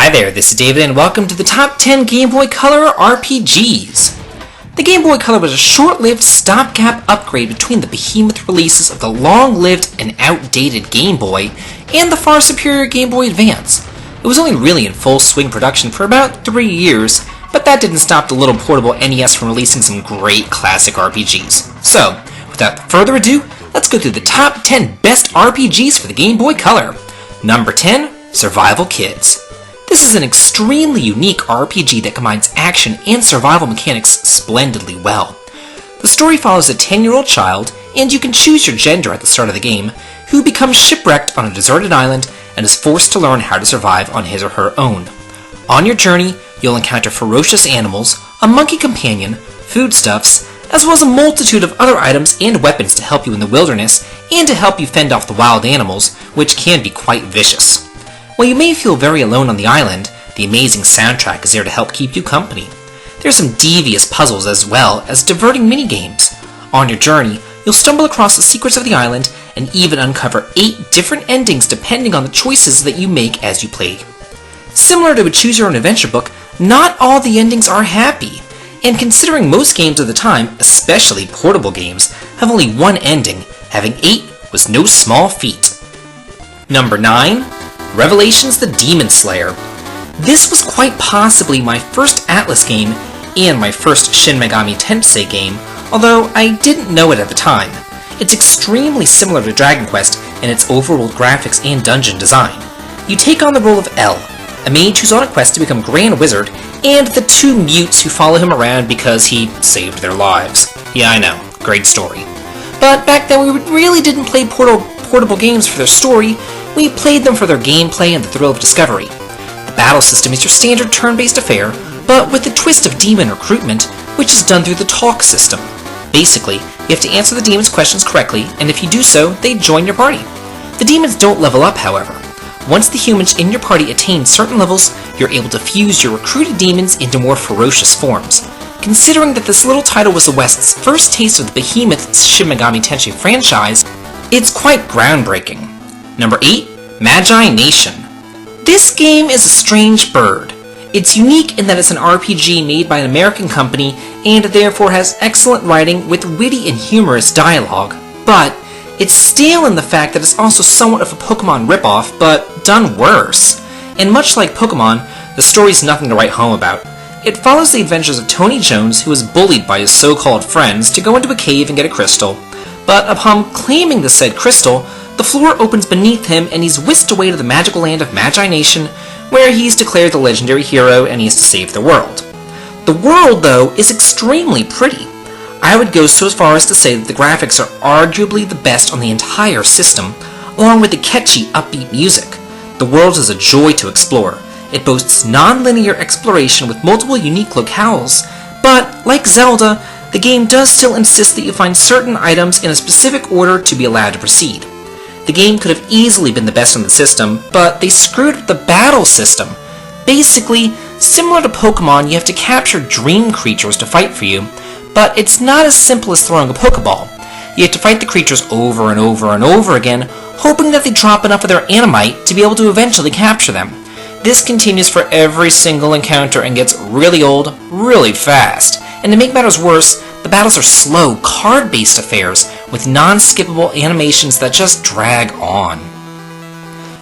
Hi there, this is David and welcome to the top 10 Game Boy Color RPGs. The Game Boy Color was a short-lived stopgap upgrade between the behemoth releases of the long-lived and outdated Game Boy and the far superior Game Boy Advance. It was only really in full swing production for about 3 years, but that didn't stop the little portable NES from releasing some great classic RPGs. So, without further ado, let's go through the top 10 best RPGs for the Game Boy Color. Number 10, Survival Kids. This is an extremely unique RPG that combines action and survival mechanics splendidly well. The story follows a 10-year-old child, and you can choose your gender at the start of the game, who becomes shipwrecked on a deserted island and is forced to learn how to survive on his or her own. On your journey, you'll encounter ferocious animals, a monkey companion, foodstuffs, as well as a multitude of other items and weapons to help you in the wilderness and to help you fend off the wild animals, which can be quite vicious. While you may feel very alone on the island, the amazing soundtrack is there to help keep you company. There are some devious puzzles as well as diverting minigames. On your journey, you'll stumble across the secrets of the island and even uncover 8 different endings depending on the choices that you make as you play. Similar to a choose-your-own-adventure book, not all the endings are happy, and considering most games of the time, especially portable games, have only one ending, having 8 was no small feat. Number 9. Revelations the Demon Slayer. This was quite possibly my first Atlas game and my first Shin Megami Tensei game, although I didn't know it at the time. It's extremely similar to Dragon Quest in its overworld graphics and dungeon design. You take on the role of L, a mage who's on a quest to become Grand Wizard, and the 2 mutes who follow him around because he saved their lives. Yeah, I know, great story. But back then we really didn't play portable games for their story, we played them for their gameplay and the thrill of discovery. The battle system is your standard turn-based affair, but with the twist of demon recruitment, which is done through the talk system. Basically, you have to answer the demons' questions correctly, and if you do so, they join your party. The demons don't level up, however. Once the humans in your party attain certain levels, you're able to fuse your recruited demons into more ferocious forms. Considering that this little title was the West's first taste of the behemoth Shin Megami Tensei franchise, it's quite groundbreaking. Number 8, Magi Nation. This game is a strange bird. It's unique in that it's an RPG made by an American company and therefore has excellent writing with witty and humorous dialogue, but it's stale in the fact that it's also somewhat of a Pokemon ripoff, but done worse. And much like Pokemon, the story's nothing to write home about. It follows the adventures of Tony Jones, who is bullied by his so-called friends to go into a cave and get a crystal, but upon claiming the said crystal, the floor opens beneath him and he's whisked away to the magical land of Magi Nation, where he's declared the legendary hero and he has to save the world. The world, though, is extremely pretty. I would go so far as to say that the graphics are arguably the best on the entire system, along with the catchy, upbeat music. The world is a joy to explore. It boasts non-linear exploration with multiple unique locales, but, like Zelda, the game does still insist that you find certain items in a specific order to be allowed to proceed. The game could have easily been the best on the system, but they screwed with the battle system. Basically, similar to Pokemon, you have to capture dream creatures to fight for you, but it's not as simple as throwing a Pokeball. You have to fight the creatures over and over and over again, hoping that they drop enough of their animite to be able to eventually capture them. This continues for every single encounter and gets really old, really fast. And to make matters worse, the battles are slow, card-based affairs with non-skippable animations that just drag on.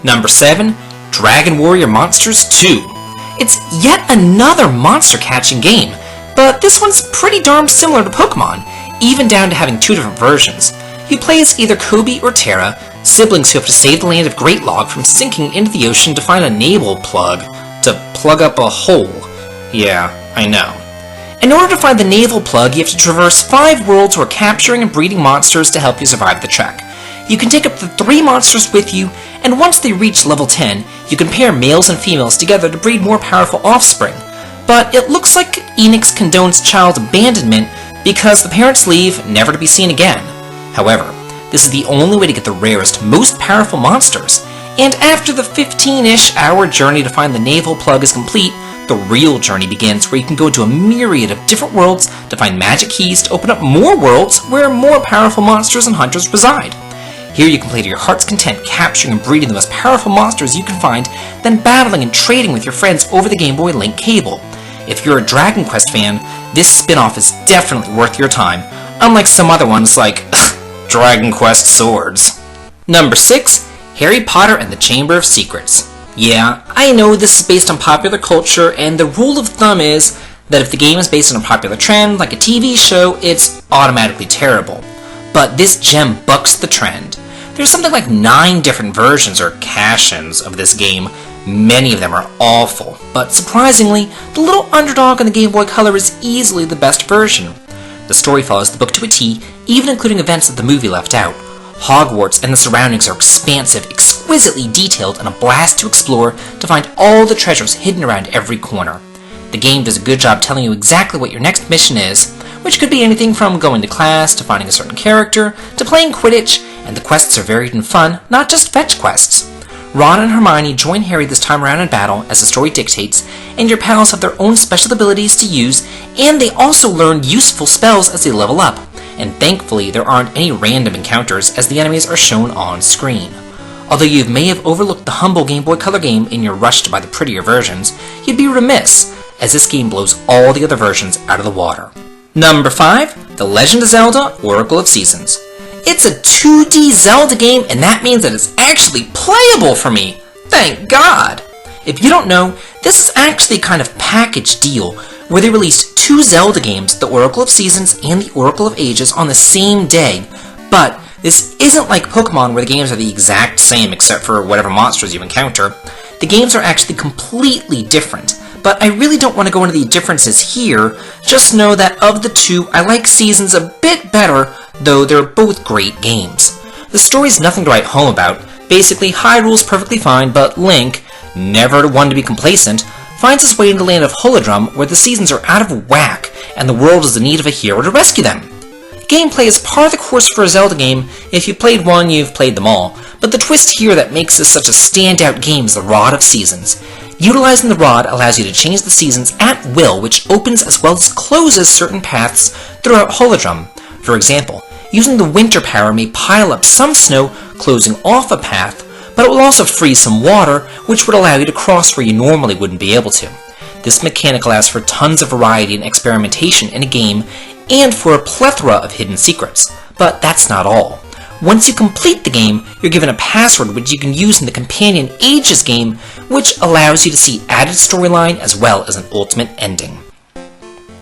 Number 7, Dragon Warrior Monsters 2. It's yet another monster-catching game, but this one's pretty darn similar to Pokemon, even down to having 2 different versions. You play as either Kobe or Terra, siblings who have to save the land of Great Log from sinking into the ocean to find a navel plug to plug up a hole. Yeah, I know. In order to find the navel plug, you have to traverse 5 worlds where capturing and breeding monsters to help you survive the trek. You can take up to 3 monsters with you, and once they reach level 10, you can pair males and females together to breed more powerful offspring. But it looks like Enix condones child abandonment because the parents leave, never to be seen again. However, this is the only way to get the rarest, most powerful monsters, and after the 15-ish hour journey to find the navel plug is complete, the real journey begins, where you can go into a myriad of different worlds to find magic keys to open up more worlds where more powerful monsters and hunters reside. Here you can play to your heart's content, capturing and breeding the most powerful monsters you can find, then battling and trading with your friends over the Game Boy Link cable. If you're a Dragon Quest fan, this spin-off is definitely worth your time, unlike some other ones like Dragon Quest Swords. Number 6. Harry Potter and the Chamber of Secrets. Yeah, I know this is based on popular culture, and the rule of thumb is that if the game is based on a popular trend, like a TV show, it's automatically terrible. But this gem bucks the trend. There's something like 9 different versions or cash-ins of this game. Many of them are awful, but surprisingly, the little underdog on the Game Boy Color is easily the best version. The story follows the book to a T, even including events that the movie left out. Hogwarts and the surroundings are expansive, exquisitely detailed, and a blast to explore to find all the treasures hidden around every corner. The game does a good job telling you exactly what your next mission is, which could be anything from going to class, to finding a certain character, to playing Quidditch, and the quests are varied and fun, not just fetch quests. Ron and Hermione join Harry this time around in battle, as the story dictates, and your pals have their own special abilities to use, and they also learn useful spells as they level up. And thankfully, there aren't any random encounters, as the enemies are shown on screen. Although you may have overlooked the humble Game Boy Color game in your rush to buy the prettier versions, you'd be remiss, as this game blows all the other versions out of the water. Number 5. The Legend of Zelda Oracle of Seasons. It's a 2D Zelda game, and that means that it's actually playable for me. Thank God! If you don't know, this is actually a kind of package deal where they released 2 Zelda games, the Oracle of Seasons and the Oracle of Ages, on the same day. But this isn't like Pokemon where the games are the exact same except for whatever monsters you encounter. The games are actually completely different. But I really don't want to go into the differences here. Just know that of the 2, I like Seasons a bit better, though they're both great games. The story's nothing to write home about. Basically, Hyrule's perfectly fine, but Link, never one to be complacent, finds his way into the land of Holodrum, where the seasons are out of whack, and the world is in need of a hero to rescue them. Gameplay is par the course for a Zelda game. If you've played one, you've played them all. But the twist here that makes this such a standout game is the Rod of Seasons. Utilizing the rod allows you to change the seasons at will, which opens as well as closes certain paths throughout Holodrum. For example, using the winter power may pile up some snow, closing off a path, but it will also freeze some water, which would allow you to cross where you normally wouldn't be able to. This mechanic allows for tons of variety and experimentation in a game, and for a plethora of hidden secrets. But that's not all. Once you complete the game, you're given a password which you can use in the companion Ages game, which allows you to see added storyline as well as an ultimate ending.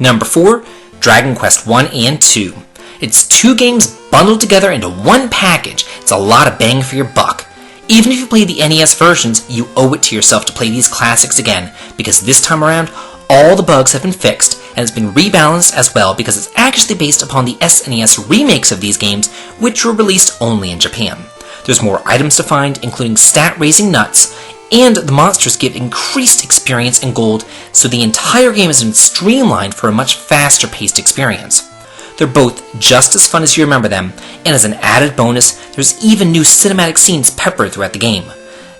Number 4. Dragon Quest 1 and 2. It's 2 games bundled together into one package. It's a lot of bang for your buck. Even if you play the NES versions, you owe it to yourself to play these classics again, because this time around, all the bugs have been fixed, and it's been rebalanced as well because it's actually based upon the SNES remakes of these games, which were released only in Japan. There's more items to find, including stat-raising nuts, and the monsters give increased experience and gold, so the entire game has been streamlined for a much faster-paced experience. They're both just as fun as you remember them, and as an added bonus, there's even new cinematic scenes peppered throughout the game.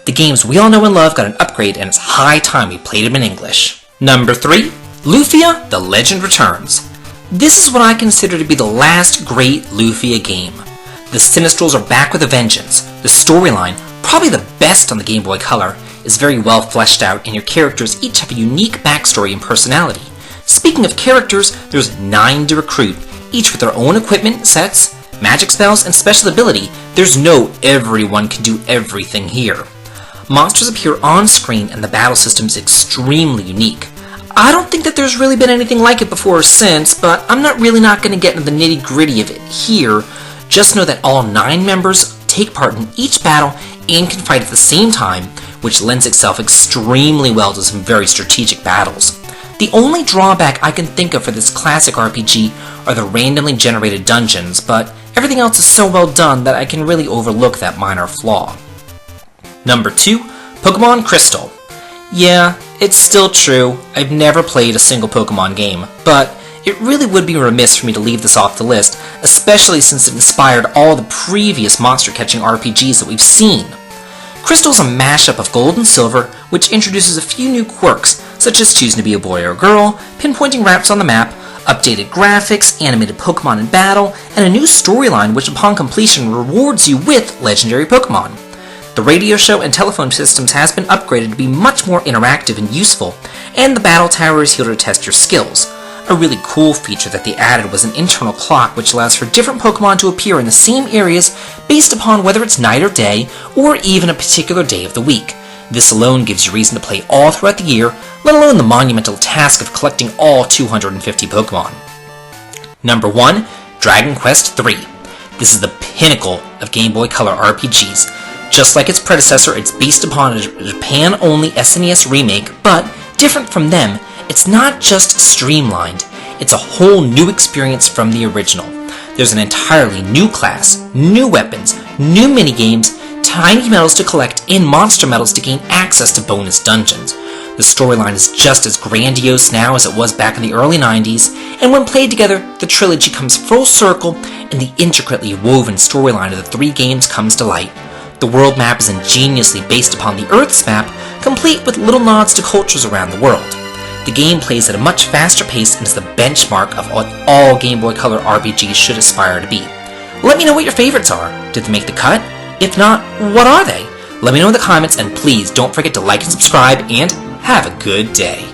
The games we all know and love got an upgrade, and it's high time we played them in English. Number 3. Lufia, The Legend Returns. This is what I consider to be the last great Lufia game. The Sinistrals are back with a vengeance. The storyline, probably the best on the Game Boy Color, is very well fleshed out, and your characters each have a unique backstory and personality. Speaking of characters, there's 9 to recruit, each with their own equipment, sets, magic spells, and special ability. There's no everyone can do everything here. Monsters appear on screen, and the battle system is extremely unique. I don't think that there's really been anything like it before or since, but I'm not going to get into the nitty-gritty of it here. Just know that all 9 members take part in each battle and can fight at the same time, which lends itself extremely well to some very strategic battles. The only drawback I can think of for this classic RPG are the randomly generated dungeons, but everything else is so well done that I can really overlook that minor flaw. Number 2. Pokemon Crystal. Yeah, it's still true, I've never played a single Pokemon game, but it really would be remiss for me to leave this off the list, especially since it inspired all the previous monster-catching RPGs that we've seen. Crystal's a mashup of gold and silver, which introduces a few new quirks, such as choosing to be a boy or a girl, pinpointing routes on the map, Updated graphics, animated Pokemon in battle, and a new storyline which upon completion rewards you with legendary Pokemon. The radio show and telephone systems has been upgraded to be much more interactive and useful, and the battle tower is here to test your skills. A really cool feature that they added was an internal clock which allows for different Pokemon to appear in the same areas based upon whether it's night or day, or even a particular day of the week. This alone gives you reason to play all throughout the year, let alone the monumental task of collecting all 250 Pokemon. Number 1. Dragon Quest III. This is the pinnacle of Game Boy Color RPGs. Just like its predecessor, it's based upon a Japan-only SNES remake, but different from them, it's not just streamlined, it's a whole new experience from the original. There's an entirely new class, new weapons, new minigames, tiny medals to collect, and monster medals to gain access to bonus dungeons. The storyline is just as grandiose now as it was back in the early 90s, and when played together, the trilogy comes full circle, and the intricately woven storyline of the 3 games comes to light. The world map is ingeniously based upon the Earth's map, complete with little nods to cultures around the world. The game plays at a much faster pace and is the benchmark of what all Game Boy Color RPGs should aspire to be. Let me know what your favorites are. Did they make the cut? If not, what are they? Let me know in the comments, and please don't forget to like and subscribe, and have a good day.